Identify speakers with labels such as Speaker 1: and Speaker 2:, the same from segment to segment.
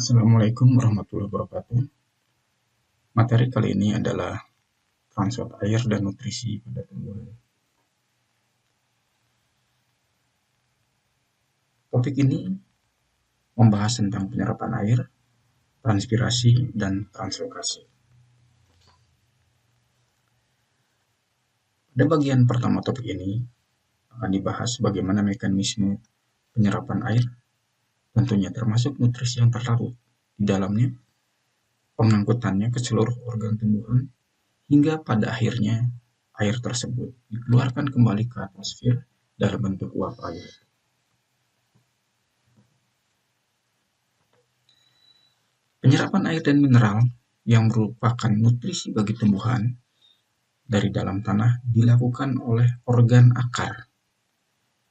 Speaker 1: Assalamualaikum warahmatullahi wabarakatuh. Materi kali ini adalah transport air dan nutrisi pada tumbuhan. Topik ini membahas tentang penyerapan air, transpirasi, dan translokasi. Pada bagian pertama topik ini akan dibahas bagaimana mekanisme penyerapan air, tentunya termasuk nutrisi yang terlarut di dalamnya, pengangkutannya ke seluruh organ tumbuhan, hingga pada akhirnya air tersebut dikeluarkan kembali ke atmosfer dalam bentuk uap air. Penyerapan air dan mineral yang merupakan nutrisi bagi tumbuhan dari dalam tanah dilakukan oleh organ akar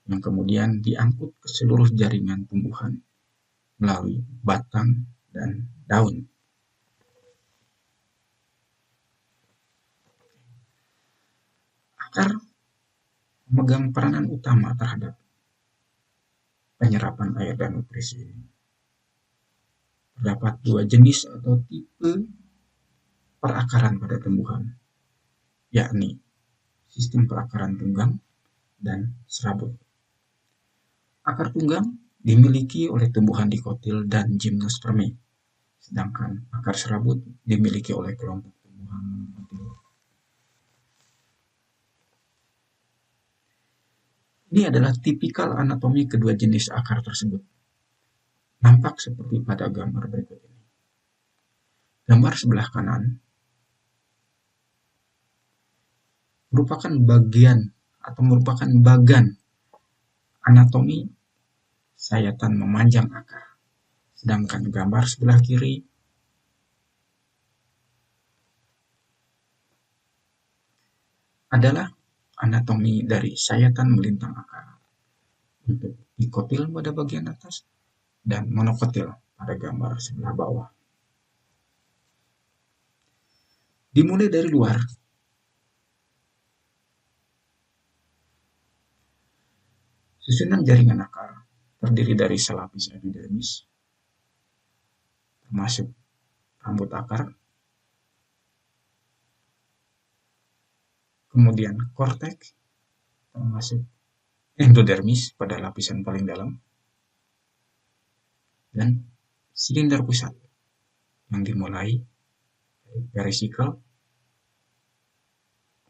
Speaker 1: yang kemudian diangkut ke seluruh jaringan tumbuhan melalui batang dan daun. Akar memegang peranan utama terhadap penyerapan air dan nutrisi ini. Terdapat dua jenis atau tipe perakaran pada tumbuhan, yakni sistem perakaran tunggang dan serabut. Akar tunggang dimiliki oleh tumbuhan dikotil dan gimnosperme, sedangkan akar serabut dimiliki oleh kelompok tumbuhan monokotil. Ini adalah tipikal anatomi kedua jenis akar tersebut. Nampak seperti pada gambar berikut ini. Gambar sebelah kanan merupakan bagan anatomi sayatan memanjang akar. Sedangkan gambar sebelah kiri adalah anatomi dari sayatan melintang akar untuk dikotil pada bagian atas dan monokotil pada gambar sebelah bawah. Dimulai dari luar, susunan jaringan akar terdiri dari selapis epidermis, termasuk rambut akar, kemudian korteks, termasuk endodermis pada lapisan paling dalam, dan silinder pusat yang dimulai dari perisikel,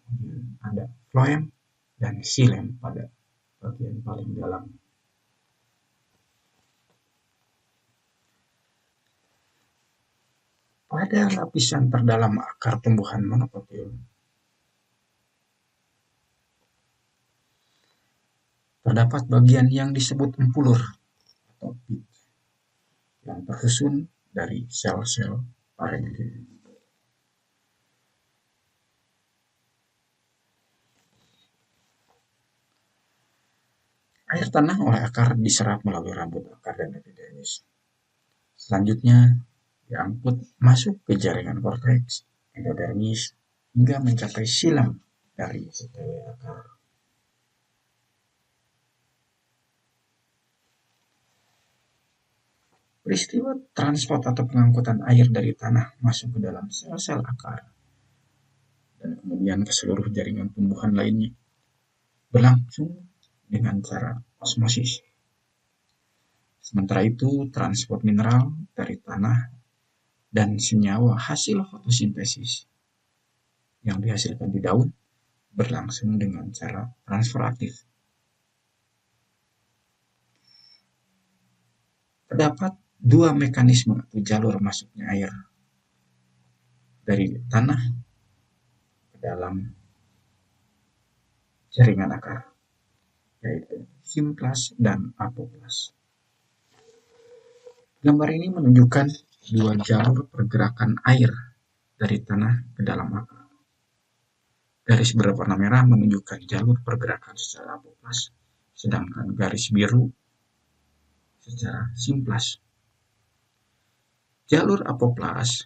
Speaker 1: kemudian ada floem dan xilem pada bagian paling dalam. Pada lapisan terdalam akar tumbuhan monokotil terdapat bagian yang disebut empulur atau pit yang tersusun dari sel-sel parenkim. Air tanah oleh akar diserap melalui rambut akar dan epidermis. Selanjutnya diangkut masuk ke jaringan korteks, endodermis, hingga mencapai xilem dari setele akar. Peristiwa transport atau pengangkutan air dari tanah masuk ke dalam sel-sel akar dan kemudian ke seluruh jaringan tumbuhan lainnya berlangsung dengan cara osmosis. Sementara itu, transport mineral dari tanah dan senyawa hasil fotosintesis yang dihasilkan di daun berlangsung dengan cara transfer aktif. Terdapat dua mekanisme atau jalur masuknya air dari tanah ke dalam jaringan akar, yaitu simplas dan apoplas. Gambar ini menunjukkan dua jalur pergerakan air dari tanah ke dalam akar. Garis berwarna merah menunjukkan jalur pergerakan secara apoplas, sedangkan garis biru secara simplas. Jalur apoplas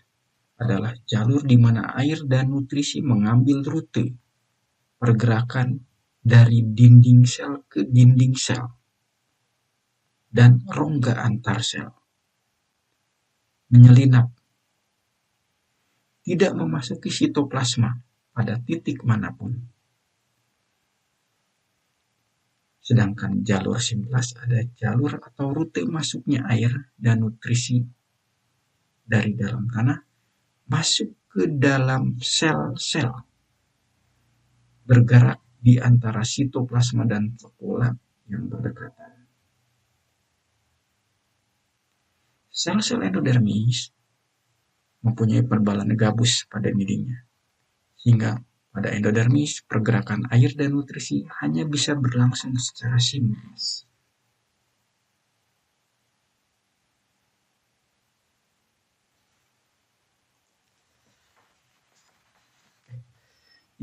Speaker 1: adalah jalur di mana air dan nutrisi mengambil rute pergerakan dari dinding sel ke dinding sel dan rongga antar sel. menyelinap, tidak memasuki sitoplasma pada titik manapun. Sedangkan jalur 11 ada jalur atau rute masuknya air dan nutrisi dari dalam tanah masuk ke dalam sel-sel, bergerak di antara sitoplasma dan vakuola yang berdekatan. Sel-sel endodermis mempunyai perbalan gabus pada dindingnya, sehingga pada endodermis pergerakan air dan nutrisi hanya bisa berlangsung secara sinkronis.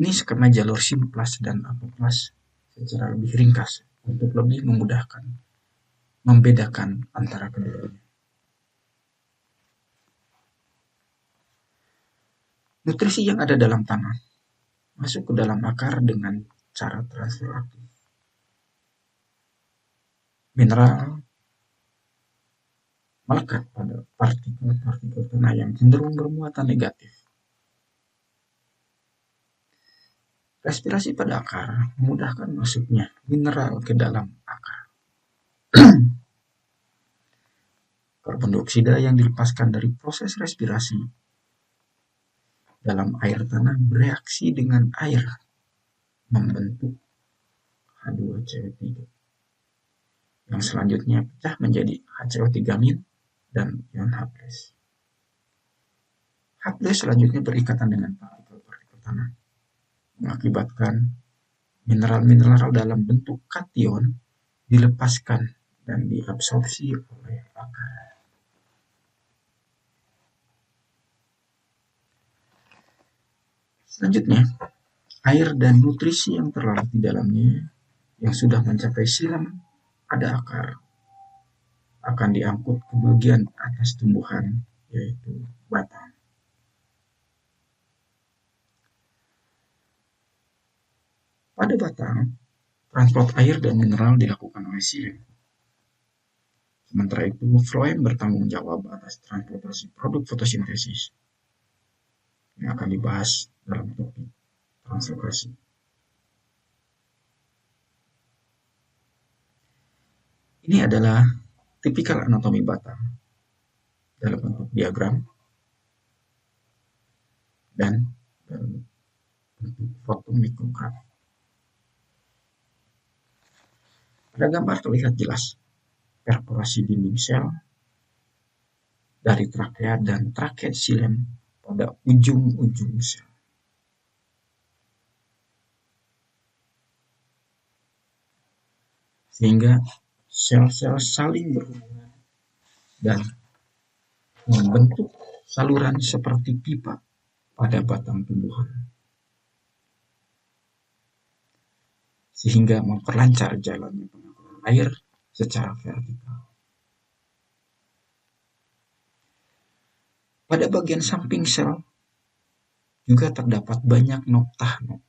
Speaker 1: Ini skema jalur simplas dan apoplas secara lebih ringkas untuk lebih memudahkan membedakan antara keduanya. Nutrisi yang ada dalam tanah masuk ke dalam akar dengan cara transfer aktif. Mineral melekat pada partikel-partikel tanah yang cenderung bermuatan negatif. Respirasi pada akar memudahkan masuknya mineral ke dalam akar. Karbon dioksida yang dilepaskan dari proses respirasi dalam air tanah bereaksi dengan air membentuk H2CO3 yang selanjutnya pecah menjadi HCO3- dan ion H+. H+ selanjutnya berikatan dengan partikel-partikel tanah, mengakibatkan mineral-mineral dalam bentuk kation dilepaskan dan diabsorpsi oleh akar. Selanjutnya, air dan nutrisi yang terlarut di dalamnya yang sudah mencapai silam pada akar akan diangkut ke bagian atas tumbuhan, yaitu batang. Pada batang, transport air dan mineral dilakukan oleh silem. Sementara itu, floem bertanggung jawab atas transportasi produk fotosintesis yang akan dibahas dalam topik translokasi. Ini adalah tipikal anatomi batang dalam bentuk diagram dan dalam bentuk foto mikrograf. Pada gambar terlihat jelas perforasi dinding sel dari trakea dan traket silem pada ujung-ujung sel. Sehingga sel-sel saling berhubungan dan membentuk saluran seperti pipa pada batang tumbuhan, sehingga memperlancar jalannya pengaturan air secara vertikal. Pada bagian samping sel juga terdapat banyak noktah-noktah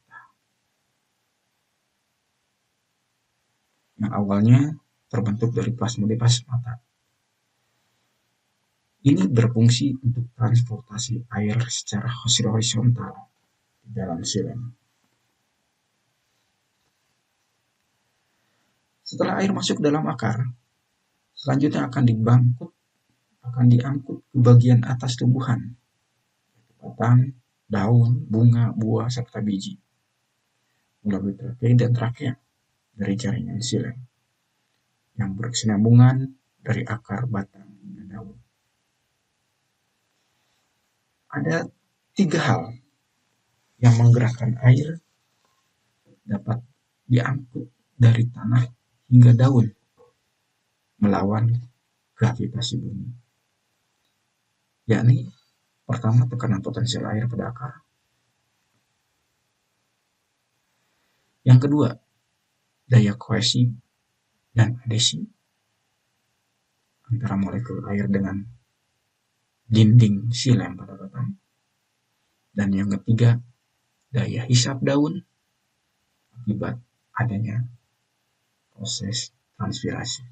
Speaker 1: yang awalnya terbentuk dari plasmodesmas mata. Ini berfungsi untuk transportasi air secara horizontal di dalam silem. Setelah air masuk dalam akar, selanjutnya akan diangkut ke bagian atas tumbuhan, batang, daun, bunga, buah, serta biji, melalui trakea dan trakea dari jaringan silem yang berkesinambungan dari akar, batang, hingga daun. Ada 3 hal yang menggerakkan air dapat diangkut dari tanah hingga daun melawan gravitasi bumi, yakni pertama tekanan potensial air pada akar, yang kedua daya kohesi dan adesi antara molekul air dengan dinding silem pada batang, dan yang ketiga daya hisap daun akibat adanya proses transpirasi.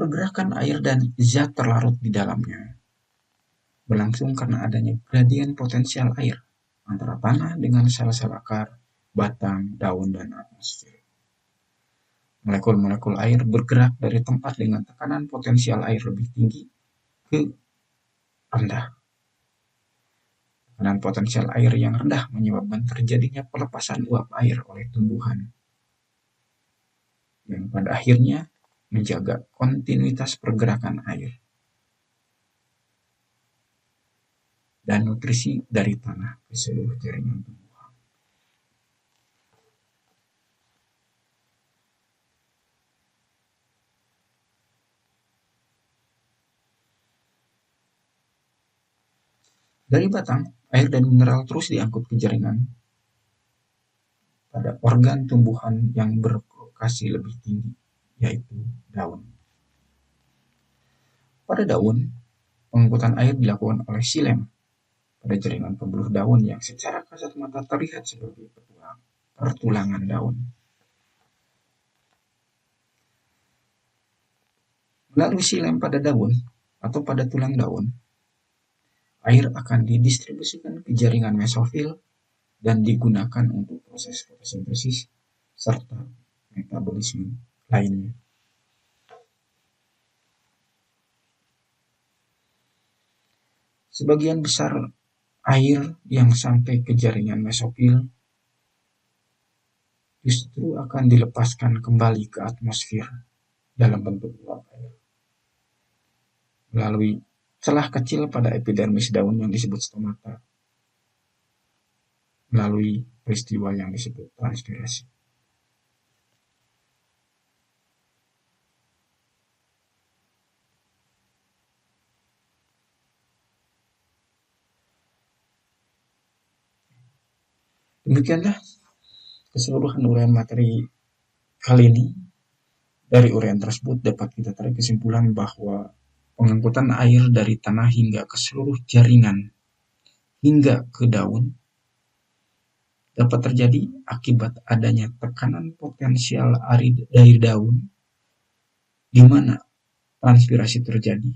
Speaker 1: Pergerakan air dan zat terlarut di dalamnya berlangsung karena adanya gradien potensial air antara tanah dengan sel-sel akar, batang, daun, dan atmosfer. Molekul-molekul air bergerak dari tempat dengan tekanan potensial air lebih tinggi ke rendah. Tekanan potensial air yang rendah menyebabkan terjadinya pelepasan uap air oleh tumbuhan, yang pada akhirnya menjaga kontinuitas pergerakan air dan nutrisi dari tanah ke seluruh jaringan tumbuhan. Dari batang, air dan mineral terus diangkut ke jaringan pada organ tumbuhan yang berlokasi lebih tinggi, yaitu daun. Pada daun, pengangkutan air dilakukan oleh xilem pada jaringan pembuluh daun yang secara kasat mata terlihat sebagai pertulangan daun. Melalui xilem pada daun atau pada tulang daun, air akan didistribusikan ke jaringan mesofil dan digunakan untuk proses fotosintesis serta metabolisme lainnya. Sebagian besar air yang sampai ke jaringan mesofil justru akan dilepaskan kembali ke atmosfer dalam bentuk uap air melalui celah kecil pada epidermis daun yang disebut stomata, melalui peristiwa yang disebut transpirasi. Demikianlah keseluruhan uraian materi kali ini. Dari uraian tersebut dapat kita tarik kesimpulan bahwa pengangkutan air dari tanah hingga ke seluruh jaringan hingga ke daun dapat terjadi akibat adanya tekanan potensial air dari daun di mana transpirasi terjadi,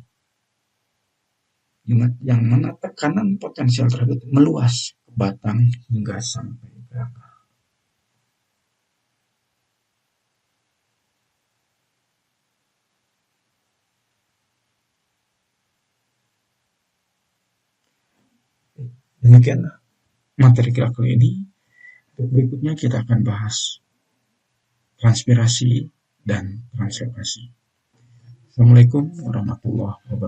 Speaker 1: yang mana tekanan potensial tersebut meluas ke batang hingga sampai ke akar. Demikianlah materi kita kali ini. Untuk berikutnya kita akan bahas transpirasi dan translokasi. Assalamualaikum warahmatullahi wabarakatuh.